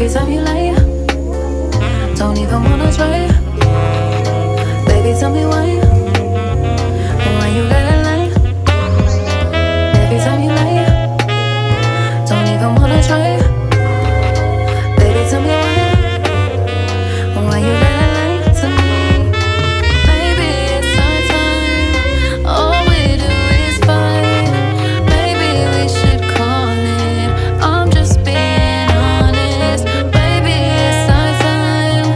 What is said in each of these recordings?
Every time you lie, don't even wanna try. Baby, tell me why you gotta lie. Every time you lie, don't even wanna try. Baby, tell me why you gotta lie to me. Baby, it's our time, all we do is fight. Maybe we should call it, I'm just being honest. Baby, it's our time,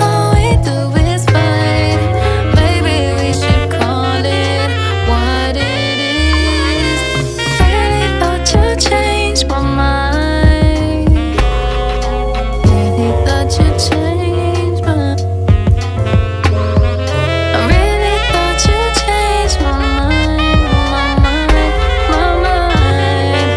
all we do is fight. Maybe we should call it what it is. Really thought you'd change my mind. Really thought you'd change my mind. I really thought you'd change my mind, my mind, my mind.